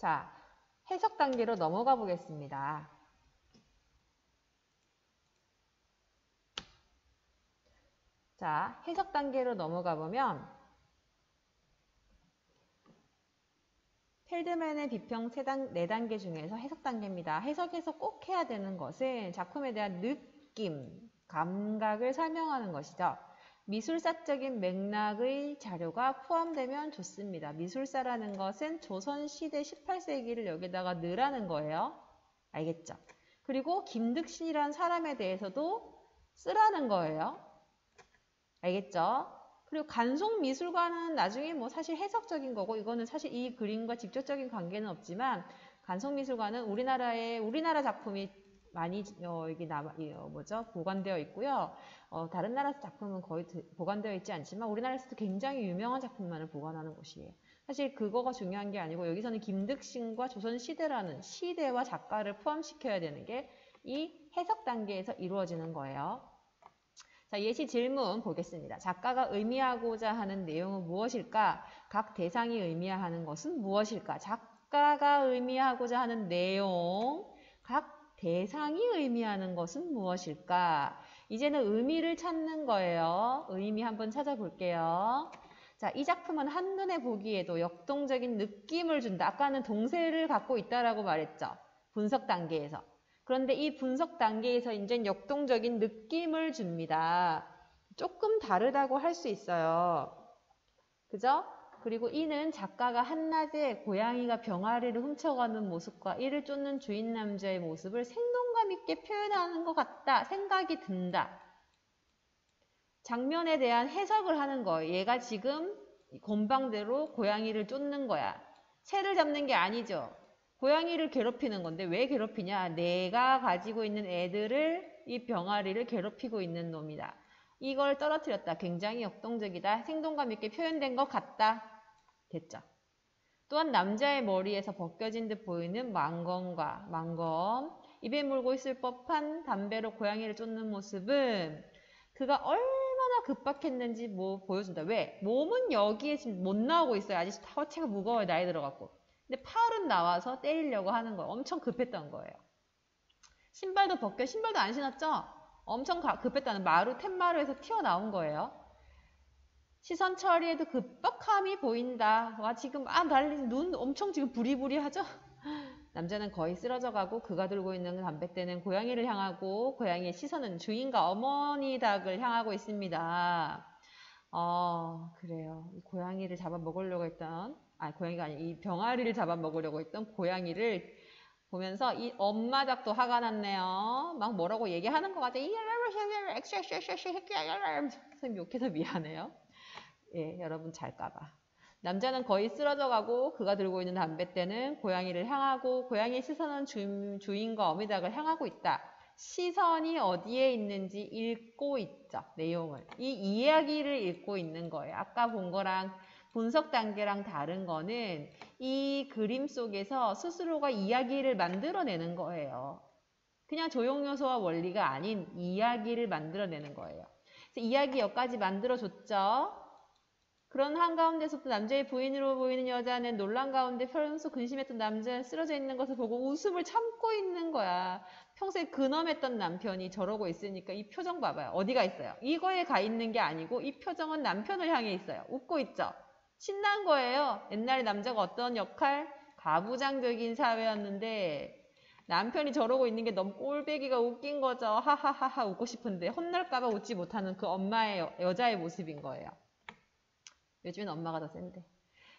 자, 해석 단계로 넘어가 보겠습니다. 자, 해석 단계로 넘어가 보면 펠드맨의 비평 4단계 중에서 해석 단계입니다. 해석에서 꼭 해야 되는 것은 작품에 대한 느낌, 감각을 설명하는 것이죠. 미술사적인 맥락의 자료가 포함되면 좋습니다. 미술사라는 것은 조선시대 18세기를 여기다가 넣으라는 거예요. 알겠죠? 그리고 김득신이라는 사람에 대해서도 쓰라는 거예요. 알겠죠? 그리고 간송미술과는 나중에 뭐 사실 해석적인 거고, 이거는 사실 이 그림과 직접적인 관계는 없지만, 간송미술과는 우리나라 작품이 많이 여기 보관되어 있고요. 다른 나라 작품은 거의 보관되어 있지 않지만 우리나라에서도 굉장히 유명한 작품만을 보관하는 곳이에요. 사실 그거가 중요한 게 아니고, 여기서는 김득신과 조선시대라는 시대와 작가를 포함시켜야 되는 게 이 해석 단계에서 이루어지는 거예요. 자, 예시 질문 보겠습니다. 작가가 의미하고자 하는 내용은 무엇일까? 각 대상이 의미하는 것은 무엇일까? 작가가 의미하고자 하는 내용, 각 대상이 의미하는 것은 무엇일까? 이제는 의미를 찾는 거예요. 의미 한번 찾아볼게요. 자, 이 작품은 한눈에 보기에도 역동적인 느낌을 준다. 아까는 동세를 갖고 있다라고 말했죠. 분석 단계에서. 그런데 이 분석 단계에서 이제 역동적인 느낌을 줍니다. 조금 다르다고 할 수 있어요. 그죠? 그리고 이는 작가가 한낮에 고양이가 병아리를 훔쳐가는 모습과 이를 쫓는 주인 남자의 모습을 생동감 있게 표현하는 것 같다. 생각이 든다. 장면에 대한 해석을 하는 거예요. 얘가 지금 건방대로 고양이를 쫓는 거야. 새를 잡는 게 아니죠. 고양이를 괴롭히는 건데 왜 괴롭히냐? 내가 가지고 있는 애들을, 이 병아리를 괴롭히고 있는 놈이다. 이걸 떨어뜨렸다. 굉장히 역동적이다. 생동감 있게 표현된 것 같다. 됐죠? 또한 남자의 머리에서 벗겨진 듯 보이는 망검. 입에 물고 있을 법한 담배로 고양이를 쫓는 모습은 그가 얼마나 급박했는지 보여준다. 왜? 몸은 여기에 지금 못 나오고 있어요. 아직 허체가 무거워요. 나이 들어갖고. 근데 팔은 나와서 때리려고 하는 거예요. 엄청 급했던 거예요. 신발도 신발도 안 신었죠? 엄청 급했다는 텐마루에서 튀어나온 거예요. 시선 처리에도 급박함이 보인다. 와, 지금 눈 엄청 지금 부리부리하죠? 남자는 거의 쓰러져가고 그가 들고 있는 담뱃대는 고양이를 향하고 고양이의 시선은 주인과 어머니 닭을 향하고 있습니다. 그래요. 이 고양이를 잡아먹으려고 했던, 고양이가 아니, 이 병아리를 잡아먹으려고 했던 고양이를 보면서 이 엄마 닭도 화가 났네요. 막 뭐라고 얘기하는 것 같아요. 선생님 욕해서 미안해요. 예, 여러분 잘까봐. 남자는 거의 쓰러져가고 그가 들고 있는 담뱃대는 고양이를 향하고 고양이의 시선은 주인과 어미닭을 향하고 있다. 시선이 어디에 있는지 읽고 있죠. 내용을. 이 이야기를 읽고 있는 거예요. 아까 본 거랑 분석 단계랑 다른 거는 이 그림 속에서 스스로가 이야기를 만들어내는 거예요. 그냥 조형 요소와 원리가 아닌 이야기를 만들어내는 거예요. 그래서 이야기 여기까지 만들어줬죠. 그런 한가운데서도 남자의 부인으로 보이는 여자는 놀란 가운데 평소 근심했던 남자는 쓰러져 있는 것을 보고 웃음을 참고 있는 거야. 평소에 근엄했던 남편이 저러고 있으니까 이 표정 봐봐요. 어디가 있어요? 이거에 가 있는 게 아니고 이 표정은 남편을 향해 있어요. 웃고 있죠? 신난 거예요. 옛날에 남자가 어떤 역할? 가부장적인 사회였는데 남편이 저러고 있는 게 너무 꼴배기가 웃긴 거죠. 하하하하 웃고 싶은데 혼날까봐 웃지 못하는 그 엄마의 여자의 모습인 거예요. 요즘엔 엄마가 더 센데.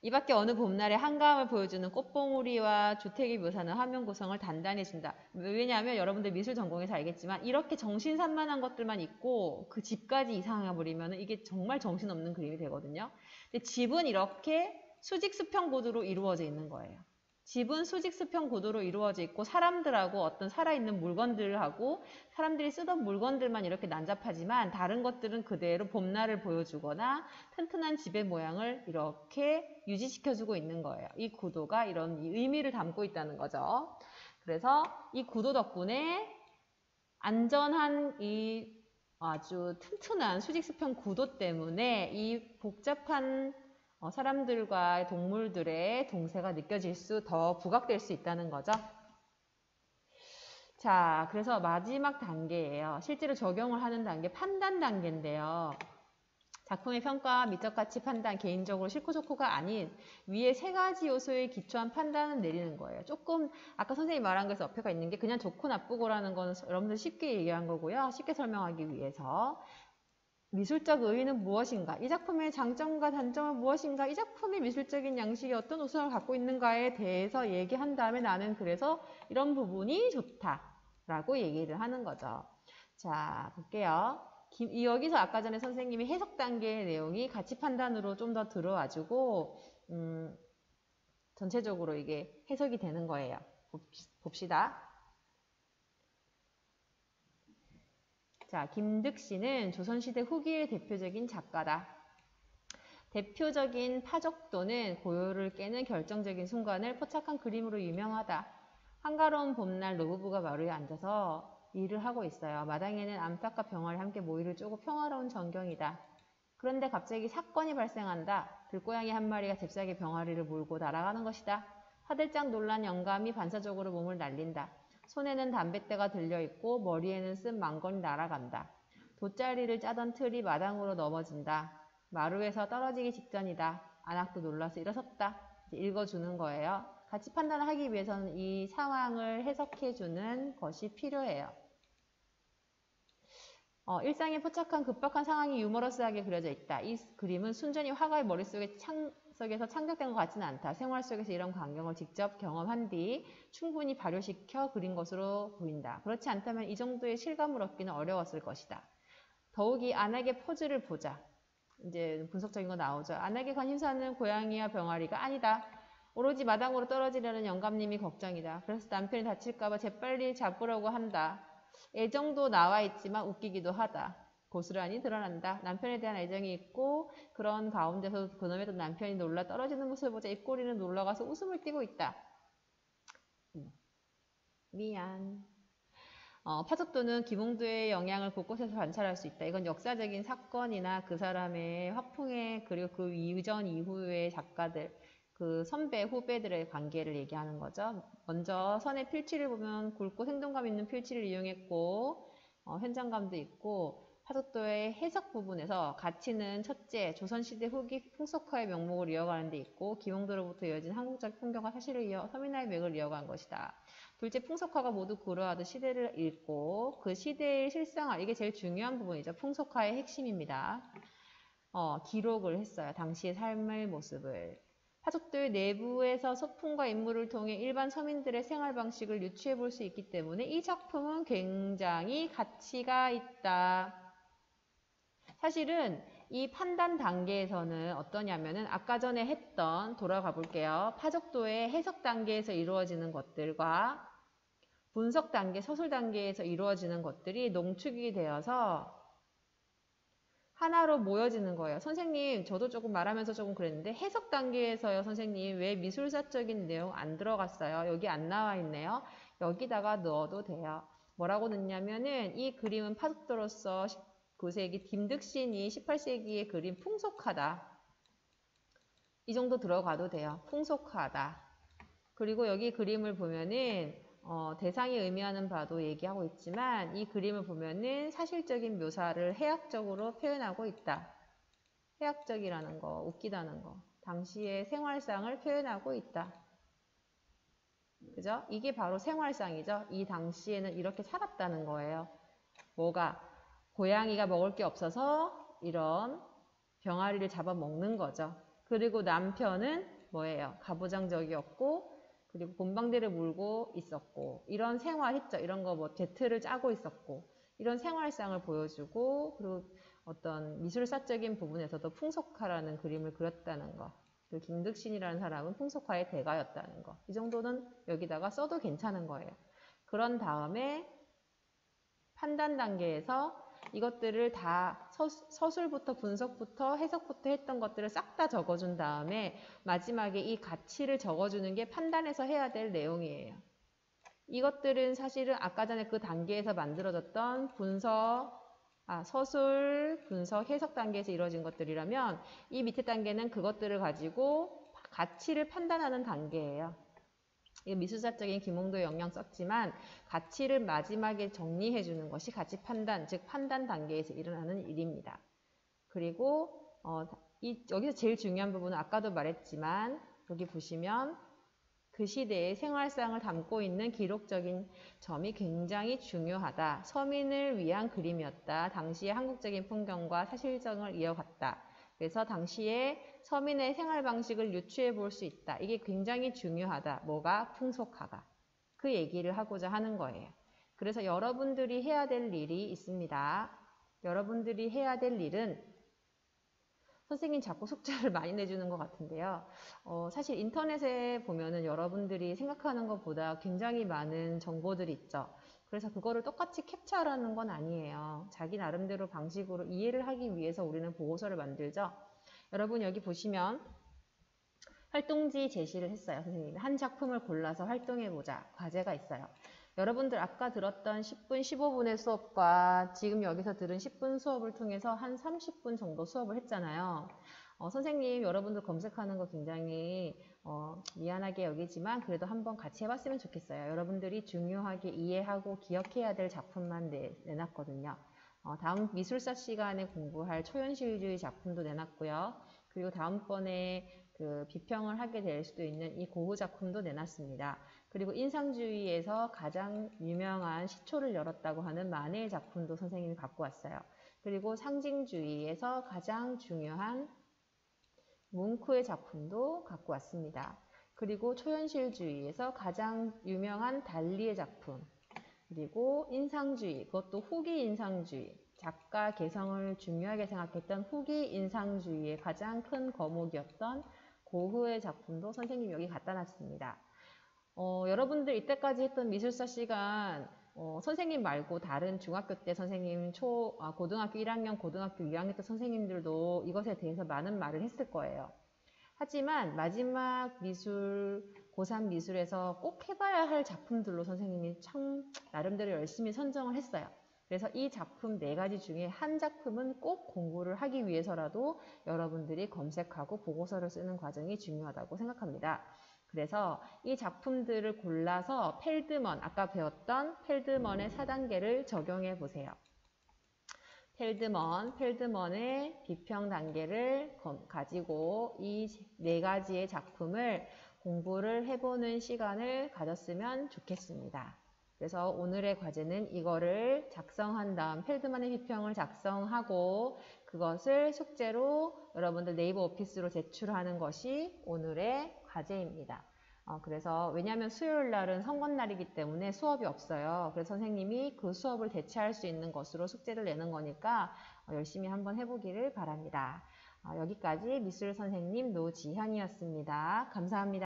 이 밖에 어느 봄날의 한가함을 보여주는 꽃봉우리와 주택의 묘사는 화면 구성을 단단히 준다. 왜냐하면 여러분들 미술 전공에서 알겠지만 이렇게 정신산만한 것들만 있고 그 집까지 이상해 버리면 이게 정말 정신없는 그림이 되거든요. 근데 집은 이렇게 수직수평 구도로 이루어져 있는 거예요. 집은 수직수평 구도로 이루어져 있고 사람들하고 어떤 살아있는 물건들하고 사람들이 쓰던 물건들만 이렇게 난잡하지만 다른 것들은 그대로 봄날을 보여주거나 튼튼한 집의 모양을 이렇게 유지시켜주고 있는 거예요. 이 구도가 이런 의미를 담고 있다는 거죠. 그래서 이 구도 덕분에 안전한 이 아주 튼튼한 수직수평 구도 때문에 이 복잡한 사람들과 동물들의 동세가 느껴질 더 부각될 수 있다는 거죠. 자, 그래서 마지막 단계예요. 실제로 적용을 하는 단계, 판단 단계인데요. 작품의 평가, 미적 가치 판단, 개인적으로 싫고 좋고가 아닌 위에 세 가지 요소에 기초한 판단을 내리는 거예요. 조금 아까 선생님이 말한 것에서 어폐가 있는 게 그냥 좋고 나쁘고라는 거는 여러분들 쉽게 얘기한 거고요. 쉽게 설명하기 위해서 미술적 의의는 무엇인가? 이 작품의 장점과 단점은 무엇인가? 이 작품의 미술적인 양식이 어떤 우선을 갖고 있는가에 대해서 얘기한 다음에 나는 그래서 이런 부분이 좋다라고 얘기를 하는 거죠. 자, 볼게요. 여기서 아까 전에 선생님이 해석 단계의 내용이 가치 판단으로 좀 더 들어와주고 전체적으로 이게 해석이 되는 거예요. 봅시다. 자, 김득신은 조선시대 후기의 대표적인 작가다. 대표적인 파적도는 고요를 깨는 결정적인 순간을 포착한 그림으로 유명하다. 한가로운 봄날 노부부가 마루에 앉아서 일을 하고 있어요. 마당에는 암탉과 병아리 함께 모이를 쪼고 평화로운 전경이다. 그런데 갑자기 사건이 발생한다. 들고양이 한 마리가 잽싸게 병아리를 몰고 날아가는 것이다. 화들짝 놀란 영감이 반사적으로 몸을 날린다. 손에는 담뱃대가 들려있고 머리에는 쓴 망건이 날아간다. 돗자리를 짜던 틀이 마당으로 넘어진다. 마루에서 떨어지기 직전이다. 안악도 놀라서 일어섰다. 읽어주는 거예요. 가치 판단을 하기 위해서는 이 상황을 해석해주는 것이 필요해요. 일상에 포착한 급박한 상황이 유머러스하게 그려져 있다. 이 그림은 순전히 화가의 머릿속에서 창작된 것 같지는 않다. 생활 속에서 이런 광경을 직접 경험한 뒤 충분히 발효시켜 그린 것으로 보인다. 그렇지 않다면 이 정도의 실감을 얻기는 어려웠을 것이다. 더욱이 안악의 포즈를 보자. 이제 분석적인 거 나오죠. 안악의 관심사는 고양이와 병아리가 아니다. 오로지 마당으로 떨어지려는 영감님이 걱정이다. 그래서 남편이 다칠까봐 재빨리 잡으려고 한다. 애정도 나와 있지만 웃기기도 하다. 고스란히 드러난다. 남편에 대한 애정이 있고 그런 가운데서 그놈의 남편이 놀라 떨어지는 모습을 보자 입꼬리는 놀라가서 웃음을 띠고 있다. 미안. 파적도는 기몽도의 영향을 곳곳에서 관찰할 수 있다. 이건 역사적인 사건이나 그 사람의 화풍에 그리고 그 이전 이후의 작가들 그 선배, 후배들의 관계를 얘기하는 거죠. 먼저 선의 필치를 보면 굵고 생동감 있는 필치를 이용했고 현장감도 있고 파적도의 해석 부분에서 가치는 첫째, 조선시대 후기 풍속화의 명목을 이어가는 데 있고 기몽도로부터 이어진 한국적 풍경과 사실을 이어 서민화의 맥을 이어간 것이다. 둘째, 풍속화가 모두 그러하듯 시대를 읽고 그 시대의 실상화, 이게 제일 중요한 부분이죠. 풍속화의 핵심입니다. 기록을 했어요. 당시의 삶의 모습을. 파족들 내부에서 소품과 인물을 통해 일반 서민들의 생활 방식을 유추해 볼 수 있기 때문에 이 작품은 굉장히 가치가 있다. 사실은 이 판단 단계에서는 어떠냐면은 아까 전에 했던 돌아가 볼게요. 파족도의 해석 단계에서 이루어지는 것들과 분석 단계, 서술 단계에서 이루어지는 것들이 농축이 되어서 하나로 모여지는 거예요. 선생님, 저도 조금 말하면서 조금 그랬는데 해석 단계에서요, 선생님, 왜 미술사적인 내용 안 들어갔어요? 여기 안 나와 있네요. 여기다가 넣어도 돼요. 뭐라고 넣냐면은 이 그림은 파족도로서 19세기 김득신이 18세기에 그린 풍속하다. 이 정도 들어가도 돼요. 풍속하다. 그리고 여기 그림을 보면은 대상이 의미하는 바도 얘기하고 있지만 이 그림을 보면은 사실적인 묘사를 해학적으로 표현하고 있다. 해학적이라는 거, 웃기다는 거. 당시의 생활상을 표현하고 있다. 그죠? 이게 바로 생활상이죠. 이 당시에는 이렇게 살았다는 거예요. 뭐가? 고양이가 먹을 게 없어서 이런 병아리를 잡아먹는 거죠. 그리고 남편은 뭐예요? 가부장적이었고 그리고 곰방대를 물고 있었고 이런 생활했죠. 이런 거 뭐 제트를 짜고 있었고 이런 생활상을 보여주고 그리고 어떤 미술사적인 부분에서도 풍속화라는 그림을 그렸다는 거. 그 김득신이라는 사람은 풍속화의 대가였다는 거. 이 정도는 여기다가 써도 괜찮은 거예요. 그런 다음에 판단 단계에서 이것들을 다 서술부터 분석부터 해석부터 했던 것들을 싹 다 적어준 다음에 마지막에 이 가치를 적어주는 게 판단해서 해야 될 내용이에요. 이것들은 사실은 아까 전에 그 단계에서 만들어졌던 분석, 서술, 분석, 해석 단계에서 이루어진 것들이라면 이 밑에 단계는 그것들을 가지고 가치를 판단하는 단계예요. 이 미술사적인 기몽도의 영향 썼지만 가치를 마지막에 정리해 주는 것이 가치 판단, 즉 판단 단계에서 일어나는 일입니다. 그리고 여기서 제일 중요한 부분은 아까도 말했지만 여기 보시면 그 시대의 생활상을 담고 있는 기록적인 점이 굉장히 중요하다. 서민을 위한 그림이었다. 당시의 한국적인 풍경과 사실정을 이어갔다. 그래서 당시에 서민의 생활 방식을 유추해 볼 수 있다. 이게 굉장히 중요하다. 뭐가? 풍속화가. 그 얘기를 하고자 하는 거예요. 그래서 여러분들이 해야 될 일이 있습니다. 여러분들이 해야 될 일은 선생님 자꾸 숙제를 많이 내주는 것 같은데요. 사실 인터넷에 보면은 여러분들이 생각하는 것보다 굉장히 많은 정보들이 있죠. 그래서 그거를 똑같이 캡처하라는 건 아니에요. 자기 나름대로 방식으로 이해를 하기 위해서 우리는 보고서를 만들죠. 여러분 여기 보시면 활동지 제시를 했어요. 선생님이 한 작품을 골라서 활동해보자. 과제가 있어요. 여러분들 아까 들었던 10분, 15분의 수업과 지금 여기서 들은 10분 수업을 통해서 한 30분 정도 수업을 했잖아요. 선생님 여러분들 검색하는 거 굉장히 미안하게 여기지만 그래도 한번 같이 해봤으면 좋겠어요. 여러분들이 중요하게 이해하고 기억해야 될 작품만 내놨거든요. 다음 미술사 시간에 공부할 초현실주의 작품도 내놨고요. 그리고 다음번에 그 비평을 하게 될 수도 있는 이 고흐 작품도 내놨습니다. 그리고 인상주의에서 가장 유명한 시초를 열었다고 하는 마네의 작품도 선생님이 갖고 왔어요. 그리고 상징주의에서 가장 중요한 뭉크의 작품도 갖고 왔습니다. 그리고 초현실주의에서 가장 유명한 달리의 작품, 그리고 인상주의, 그것도 후기 인상주의, 작가 개성을 중요하게 생각했던 후기 인상주의의 가장 큰 거목이었던 고흐의 작품도 선생님이 여기 갖다 놨습니다. 여러분들 이때까지 했던 미술사 시간 선생님 말고 다른 중학교 때 선생님, 고등학교 1학년, 고등학교 2학년 때 선생님들도 이것에 대해서 많은 말을 했을 거예요. 하지만 마지막 미술, 고3 미술에서 꼭 해봐야 할 작품들로 선생님이 참 나름대로 열심히 선정을 했어요. 그래서 이 작품 4가지 중에 한 작품은 꼭 공부를 하기 위해서라도 여러분들이 검색하고 보고서를 쓰는 과정이 중요하다고 생각합니다. 그래서 이 작품들을 골라서 펠드먼, 아까 배웠던 펠드먼의 4단계를 적용해 보세요. 펠드먼의 비평 단계를 가지고 이 4가지의 작품을 공부를 해보는 시간을 가졌으면 좋겠습니다. 그래서 오늘의 과제는 이거를 작성한 다음 펠드먼의 비평을 작성하고 그것을 숙제로 여러분들 네이버 오피스로 제출하는 것이 오늘의 과제입니다. 그래서 왜냐하면 수요일 날은 선거날이기 때문에 수업이 없어요. 그래서 선생님이 그 수업을 대체할 수 있는 것으로 숙제를 내는 거니까 열심히 한번 해보기를 바랍니다. 여기까지 미술 선생님 노지현이었습니다. 감사합니다.